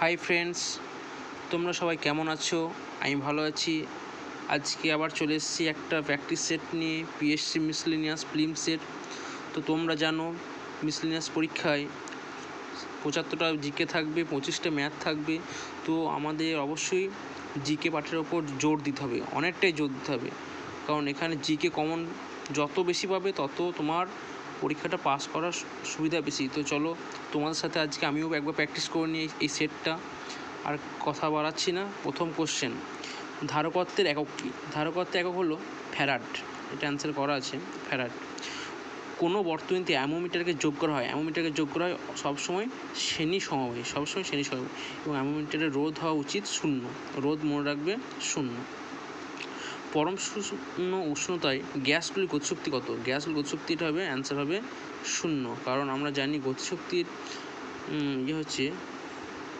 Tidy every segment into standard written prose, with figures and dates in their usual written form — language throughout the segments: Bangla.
হাই ফ্রেন্ডস, তোমরা সবাই কেমন আছো? আমি ভালো আছি। আজকে আবার চলে এসেছি একটা প্র্যাকটিস সেট নিয়ে, পিএসসি মিসলেনিয়াস ফিল্ম সেট। তো তোমরা জানো মিসলেনিয়াস পরীক্ষায় 75টা জিকে থাকবে, 25টা ম্যাথ থাকবে। তো আমাদের অবশ্যই জিকে পাঠের ওপর জোর দিতে হবে, অনেকটাই জোর দিতে হবে, কারণ এখানে জিকে কমন যত বেশি পাবে তত তোমার পরীক্ষাটা পাস করার সুবিধা বেশি। তো চলো তোমাদের সাথে আজকে আমিও একবার প্র্যাকটিস করে নিই এই সেটটা। আর কথা বাড়াচ্ছি না। প্রথম কোশ্চেন, ধারকত্বের একক কী? ধারকত্বের একক হলো ফ্যারাড। এটা অ্যান্সার করা আছে, ফ্যারাড। কোনো বর্তনীতে অ্যামোমিটারকে যোগ করা হয়, অ্যামোমিটারকে যোগ করা হয় সবসময় শ্রেণী সমবায়, সবসময় শ্রেণী সমবায়, এবং অ্যামোমিটারের রোধ হওয়া উচিত শূন্য, রোধ মনে রাখবে শূন্য। পরম শূন্য উষ্ণতায় গ্যাসগুলির গতিশক্তি কত? গ্যাসগুলির গতিশক্তিটা হবে, অ্যান্সার হবে শূন্য, কারণ আমরা জানি গতিশক্তির হচ্ছে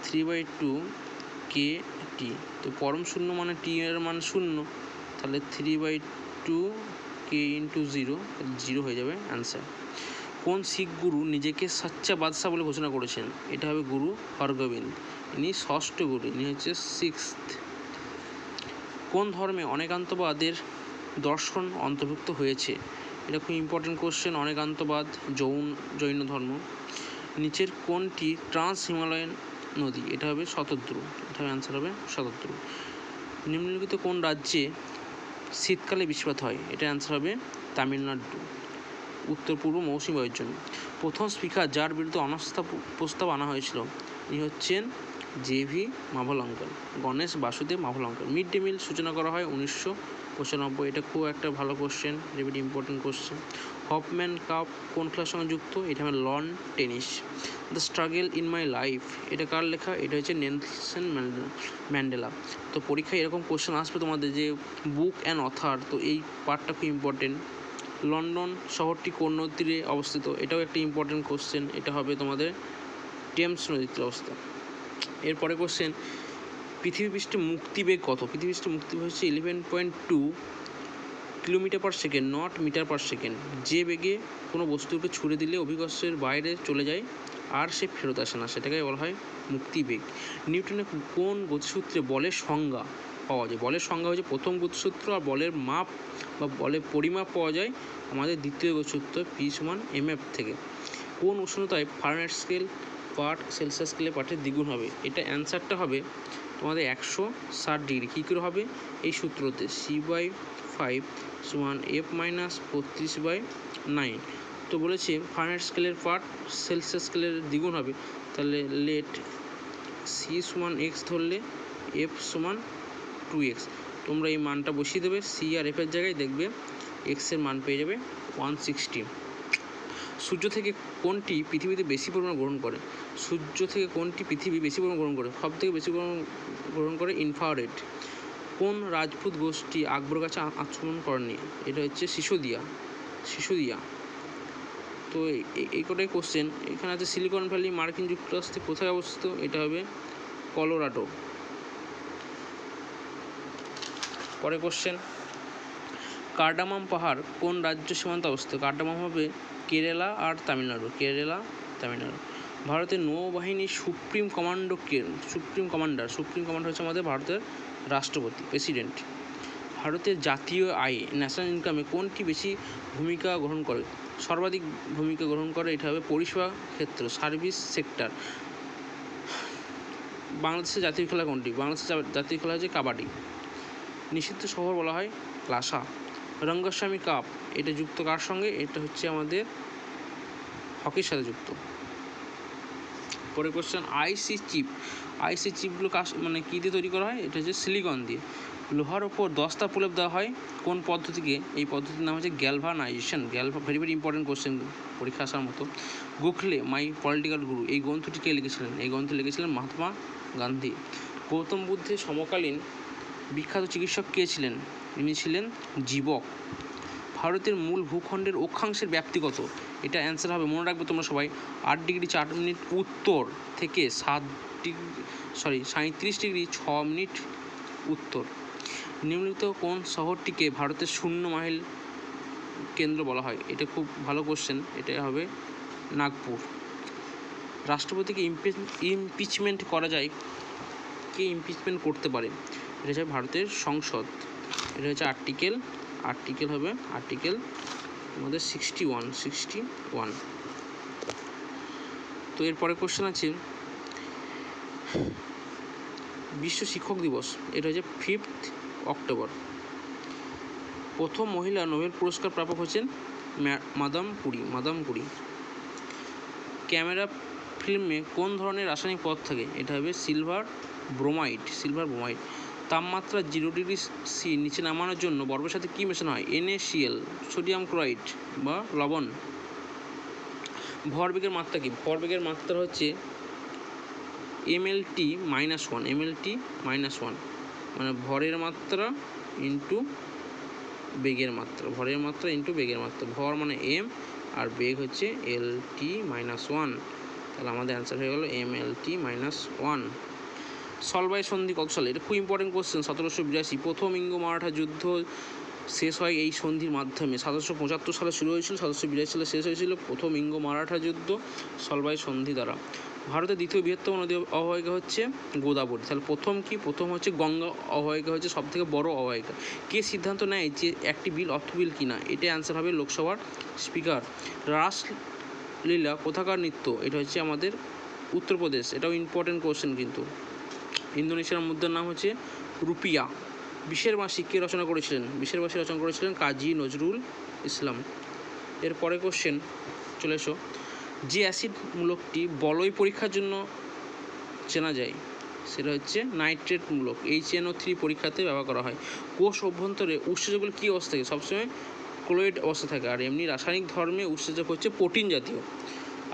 3/2 kT। তো পরম শূন্য মানে টি এর মান শূন্য, তাহলে 3/2 k × 0, 0 হয়ে যাবে অ্যান্সার। কোন শিখ গুরু নিজেকে সচ্চা বাদশাহ বলে ঘোষণা করেছেন? এটা হবে গুরু হরগোবিন্দ, ইনি ষষ্ঠ গুরু, ইনি হচ্ছে 6th। কোন ধর্মে অনেকান্তবাদের দর্শন অন্তর্ভুক্ত হয়েছে? এটা খুব ইম্পর্টেন্ট কোশ্চেন। অনেকান্তবাদ জৈন ধর্ম। নিচের কোনটি ট্রান্স হিমালয়ান নদী? এটা হবে শতদ্রু, এটা হবে অ্যান্সার হবে শতদ্রু। নিম্নলিখিত কোন রাজ্যে শীতকালে বৃষ্টিপাত হয়? এটা অ্যান্সার হবে তামিলনাড়ু, উত্তর পূর্ব মৌসুমী বায়ুর জন্য। প্রথম স্পিকার যার বিরুদ্ধে অনাস্থা প্রস্তাব আনা হয়েছিল, ইনি হচ্ছেন JV Mavalankar, Ganesh Vasudev Mavalankar. Mid day meal সূচনা করা হয় 1995। এটা খুব একটা ভালো question, very important question. Hoffman cup কোন খেলার সঙ্গে যুক্ত? এটা হবে lawn tennis. The struggle in my life, এটা কার লেখা? এটা হচ্ছে নেলসন ম্যান্ডেলা। তো পরীক্ষায় এরকম কোশ্চেন আসবে তোমাদের যে বুক অ্যান্ড অথার, তো এই পার্টটা খুব ইম্পর্টেন্ট। লন্ডন শহরটি কোন নদীর তীরে অবস্থিত? এটাও একটা ইম্পর্টেন্ট কোশ্চেন, এটা হবে তোমাদের টেমস নদীর তীরে অবস্থিত। এরপরে কোশ্চেন, পৃথিবীপৃষ্ঠে মুক্তিবেগ কত? পৃথিবীপৃষ্ঠে মুক্তিবেগ হচ্ছে 11.2 km/s, নট মিটার/সেকেন্ড। যে বেগে কোনো বস্তুকে ছুড়ে দিলে অভিকর্ষের বাইরে চলে যায় আর সে ফেরত আসে না, সেটাকে বলা হয় মুক্তিবেগ। নিউটনের কোন গতিসূত্রে বলের সংজ্ঞা পাওয়া যায়? বলের সংজ্ঞা হচ্ছে প্রথম গতিসূত্র, আর বলের মাপ বা বলের পরিমাপ পাওয়া যায় আমাদের দ্বিতীয় গতিসূত্র P=mF থেকে। কোন উষ্ণতায় ফারেনহাইট স্কেল পাঠ সেলসিয়াস স্কেলে পাঠের দ্বিগুণ হবে? এটা অ্যান্সারটা হবে তোমাদের 160 ডিগ্রি। কী করে হবে? এই সূত্রতে C/5 = F-32/9। তো বলেছে ফারেনহাইট স্কেলের পাঠ সেলসিয়াস স্কেলের দ্বিগুণ হবে, তাহলে লেট C = x ধরলে F = 2x। তোমরা এই মানটা বসিয়ে দেবে C আর F এর জায়গায়, দেখবে x এর মান পেয়ে যাবে 160। সূর্য থেকে কোনটি পৃথিবীতে বেশি পরিমাণ গ্রহণ করে? সূর্য থেকে কোনটি পৃথিবী বেশি পরিমাণ গ্রহণ করে? সব থেকে বেশি গ্রহণ করে ইনফ্রারেড। কোন রাজপুত গোষ্ঠী আকবরের কাছে আক্রমণ করেনি? এটা হচ্ছে শিশুদিয়া। তো এই কটাই কোশ্চেন। এখানে আছে সিলিকন ভ্যালি মার্কিন যুক্তরাষ্ট্রে কোথায় অবস্থিত? এটা হবে কলোরাডো। পরে কোশ্চেন, কার্ডামাম পাহাড় কোন রাজ্য সীমান্তে অবস্থিত? কার্ডামাম হবে কেরালা আর তামিলনাড়ু, ভারতের নৌবাহিনীর সুপ্রিম কমান্ডার হচ্ছে আমাদের ভারতের রাষ্ট্রপতি, প্রেসিডেন্ট। ভারতের জাতীয় আয়ে, ন্যাশনাল ইনকামে কোনটি বেশি ভূমিকা গ্রহণ করে? সর্বাধিক ভূমিকা গ্রহণ করে, এটা হবে পরিষেবা ক্ষেত্র, সার্ভিস সেক্টর। বাংলাদেশের জাতীয় খেলা কোনটি? বাংলাদেশের জাতীয় খেলা হচ্ছে কাবাডি। নিষিদ্ধ শহর বলা হয় লাসা। রঙ্গস্বামী কাপ এটা যুক্ত কার সঙ্গে? এটা হচ্ছে আমাদের হকির সাথে যুক্ত। পরে কোশ্চেন, আইসি চিপগুলো মানে কী দিয়ে তৈরি করা হয়? এটা হচ্ছে সিলিকন দিয়ে। লোহার ওপর দস্তা প্রলেপ দেওয়া হয় কোন পদ্ধতিকে? এই পদ্ধতির নাম হচ্ছে গ্যালভানাইজেশন। ভেরি ইম্পর্টেন্ট কোশ্চেন, পরীক্ষা আসার মতো। গোখলে মাই পলিটিক্যাল গুরু, এই গ্রন্থটি কে লিখেছিলেন? এই গ্রন্থ লিখেছিলেন মহাত্মা গান্ধী। গৌতম বুদ্ধের সমকালীন বিখ্যাত চিকিৎসক কে ছিলেন? ইনি ছিলেন জীবক। ভারতের মূল ভূখণ্ডের অক্ষাংশের ব্যাপ্তি কত? এটা অ্যান্সার হবে, মনে রাখবে তোমরা সবাই, 8 ডিগ্রি 4 মিনিট উত্তর থেকে 37 ডিগ্রি 6 মিনিট উত্তর। নিম্নলিখিত কোন শহরটিকে ভারতের শূন্য মাইল কেন্দ্র বলা হয়? এটা খুব ভালো কোশ্চেন, এটা হবে নাগপুর। রাষ্ট্রপতিকে ইমপিচমেন্ট করা যায়, কে ইমপিচমেন্ট করতে পারে? এটা হচ্ছে ভারতের সংসদ। এটা হচ্ছে আর্টিকেল হবে আর্টিকেল আমাদের 61। তো এরপরে কোশ্চেন আছে বিশ্ব শিক্ষক দিবস, এটা হচ্ছে 5 অক্টোবর। প্রথম মহিলা নোবেল পুরস্কার প্রাপক হচ্ছেন মাদাম কুরি। ক্যামেরা ফিল্মে কোন ধরনের রাসায়নিক পদার্থ থাকে? এটা হবে সিলভার ব্রোমাইড। তাপমাত্রা 0 ডিগ্রি সি নিচে নামানোর জন্য বরফের সাথে কী মেশানো হয়? NaCl, সোডিয়াম ক্লোরাইড বা লবণ। ভরবেগের মাত্রা কি? ভরবেগের মাত্রা হচ্ছে mlt -1, মানে ভরের মাত্রা ইন্টু বেগের মাত্রা, ভর মানে m আর বেগ হচ্ছে lt-1, তাহলে আমাদের অ্যান্সার হয়ে গেল mlt-1। সলবাই সন্ধি কত সালে? এটা খুব ইম্পর্টেন্ট কোশ্চেন। 1782 প্রথম ইঙ্গো মারাঠা যুদ্ধ শেষ হয় এই সন্ধির মাধ্যমে। 1775 সালে শুরু হয়েছিল, 1782 সালে শেষ হয়েছিল প্রথম ইঙ্গো মারাঠা যুদ্ধ সলবাই সন্ধি দ্বারা। ভারতের দ্বিতীয় বৃহত্তম নদী অববাহিকা হচ্ছে গোদাবরী। তাহলে প্রথম হচ্ছে গঙ্গা অববাহিকা হচ্ছে সব থেকে বড় অববাহিকা। কে সিদ্ধান্ত নেয় যে একটি বিল অর্থ বিল কিনা? এটা অ্যান্সার হবে লোকসভার স্পিকার। রাসলীলা কোথাকার নৃত্য? এটা হচ্ছে আমাদের উত্তরপ্রদেশ। এটাও ইম্পর্টেন্ট কোশ্চেন কিন্তু। ইন্দোনেশিয়ার মুদ্রার নাম হচ্ছে রুপিয়া। বিশের বাঁশি কে রচনা করেছিলেন? বিশের বাঁশি রচনা করেছিলেন কাজী নজরুল ইসলাম। এরপরে কোশ্চেন চলে এসো, যে অ্যাসিড মূলকটি বলয় পরীক্ষার জন্য চেনা যায় সেটা হচ্ছে নাইট্রেট মূলক। HNO3 পরীক্ষাতে ব্যবহার করা হয়। কোষ অভ্যন্তরে উৎসেচকগুলো কী অবস্থা থাকে? সবসময় ক্লোরাইড অবস্থা থাকে। আর এমনি রাসায়নিক ধর্মে উৎসেচক হচ্ছে প্রোটিন জাতীয়।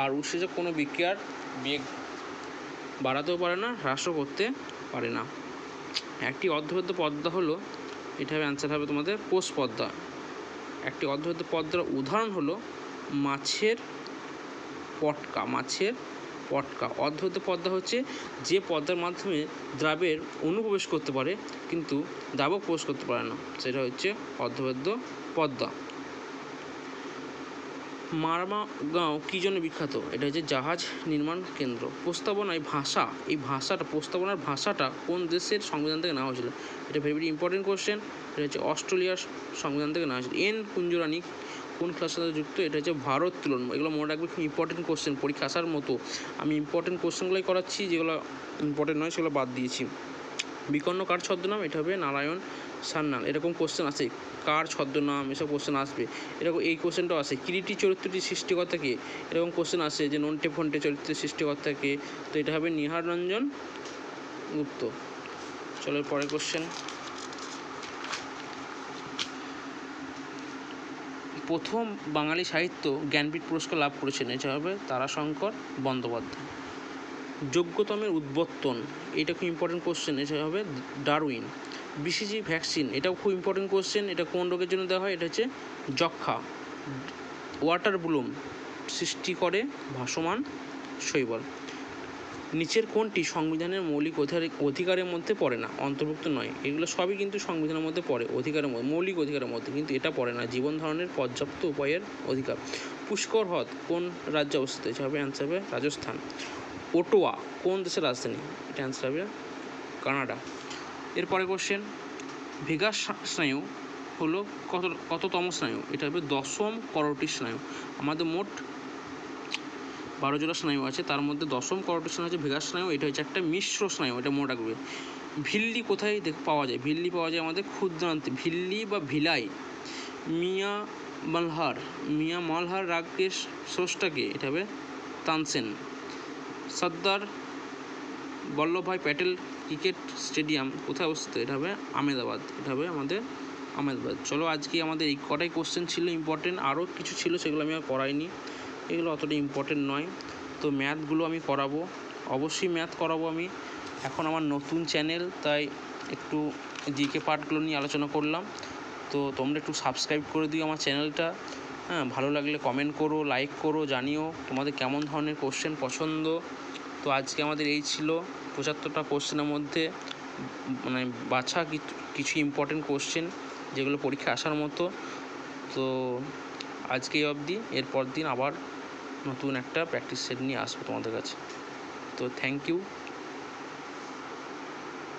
আর উৎসেচক কোনো বিক্রিয়ার বেগ বাড়াতেও পারে না, হ্রাসও করতে পারে না। একটি অর্ধবদ্ধ পদ্মা হলো, এটা হবে অ্যান্সার হবে তোমাদের কোষ পদ্মা। একটি অর্ধবদ্ধ পদ্মার উদাহরণ হলো মাছের পটকা। অর্ধবদ্ধ পদ্মা হচ্ছে যে পদ্মার মাধ্যমে দ্রাবের অনুপ্রবেশ করতে পারে কিন্তু দ্রাবক প্রবেশ করতে পারে না, সেটা হচ্ছে অর্ধবদ্ধ পদ্মা। মারমাগাঁও কী জন্য বিখ্যাত? এটা হচ্ছে জাহাজ নির্মাণ কেন্দ্র। প্রস্তাবনার ভাষাটা কোন দেশের সংবিধান থেকে নেওয়া হয়েছিল? এটা ভেরি ইম্পর্টেন্ট কোশ্চেন। এটা হচ্ছে অস্ট্রেলিয়ার সংবিধান থেকে নেওয়া হয়েছিল। কুঞ্জরানী কোন ক্লাসের সাথে যুক্ত? এটা হচ্ছে ভারত তুলন। এগুলো মনে রাখবে, খুব ইম্পর্টেন্ট কোশ্চেন, পরীক্ষা আসার মতো। আমি ইম্পর্টেন্ট কোশ্চেনগুলোই করাচ্ছি, যেগুলো ইম্পর্টেন্ট নয় সেগুলো বাদ দিয়েছি। বিকর্ণ কার ছদ্মনাম? এটা হবে নারায়ণ সান্যাল। এরকম কোশ্চেন আছে, কার ছদ্মনাম, এসব কোশ্চেন আসবে। এরকম এই কোশ্চেনটাও আছে, কিরিটি চরিত্রটির সৃষ্টিকর্তাকে, এরকম কোশ্চেন আসে যে নন্টে ফন্টে চরিত্রের সৃষ্টিকর্তাকে, তো এটা হবে নিহার রঞ্জন গুপ্ত। চলো পরের কোশ্চেন। প্রথম বাঙালি সাহিত্য জ্ঞানপীঠ পুরস্কার লাভ করেছেন, এটা হবে তারাশঙ্কর বন্দ্যোপাধ্যায়। যোগ্যতমের উদ্বর্তন, এটা খুব ইম্পর্টেন্ট কোশ্চেন, এটা হবে ডারউইন। BCG ভ্যাকসিন, এটাও খুব ইম্পর্টেন্ট কোশ্চেন। এটা কোন রোগের জন্য দেওয়া হয়? এটা হচ্ছে যক্ষা। ওয়াটার ব্লুম সৃষ্টি করে ভাসমান শৈবাল। নিচের কোনটি সংবিধানের মৌলিক অধিকারের মধ্যে পড়ে না, অন্তর্ভুক্ত নয়? এগুলো সবই কিন্তু সংবিধানের মধ্যে পড়ে, মৌলিক অধিকারের মধ্যে, কিন্তু এটা পড়ে না। জীবন ধারণের পর্যাপ্ত উপায়ের অধিকার। পুষ্কর হ্রদ কোন রাজ্যে অবস্থিত? এটা হবে অ্যান্সার হবে রাজস্থান। ওটোয়া কোন দেশের রাজধানী? এটা অ্যান্সার হবে কানাডা। এরপরে কোশ্চেন, ভেগাস স্নায়ু হলো কততম স্নায়ু? এটা হবে 10ম করোটি স্নায়ু। আমাদের মোট 12 জোড়া স্নায়ু আছে, তার মধ্যে 10ম করোটি স্নায়ু হচ্ছে ভেগাস স্নায়ু। এটা হচ্ছে একটা মিশ্র স্নায়ু, এটা মনে রাখবে। ভিল্লি কোথায় পাওয়া যায়? ভিল্লি পাওয়া যায় আমাদের ক্ষুদ্রান্তে, ভিল্লি বা ভিলাই। মিয়া মালহার রাগের স্রষ্টাকে? এটা হবে তানসেন। সর্দার বল্লভভাই প্যাটেল ক্রিকেট স্টেডিয়াম কোথায় অবস্থিত? এটা হবে আহমেদাবাদ। এটা হবে আমাদের আহমেদাবাদ। চলো আজকে আমাদের এই কটাই কোশ্চেন ছিল ইম্পর্টেন্ট, আরও কিছু ছিল সেগুলো আমি আর করাইনি, এগুলো অতটা ইম্পর্টেন্ট নয়। তো ম্যাথগুলো আমি করাবো, অবশ্যই ম্যাথ করাবো আমি। এখন আমার নতুন চ্যানেল, তাই একটু জিকে পার্টগুলো নিয়ে আলোচনা করলাম। তো তোমরা একটু সাবস্ক্রাইব করে দিও আমার চ্যানেলটা। হ্যাঁ, ভালো লাগলে কমেন্ট করো, লাইক করো, জানিও তোমাদের কেমন ধরনের কোশ্চেন পছন্দ। তো আজকে আমাদের এই ছিল 75টা কোশ্চেনের মধ্যে মানে বাছা কিছু ইম্পর্টেন্ট কোশ্চেন যেগুলো পরীক্ষা আসার মতো। তো আজকে অবধি, এরপর দিন আবার নতুন একটা প্র্যাকটিস সেট নিয়ে আসবো তোমাদের কাছে। তো থ্যাংক ইউ।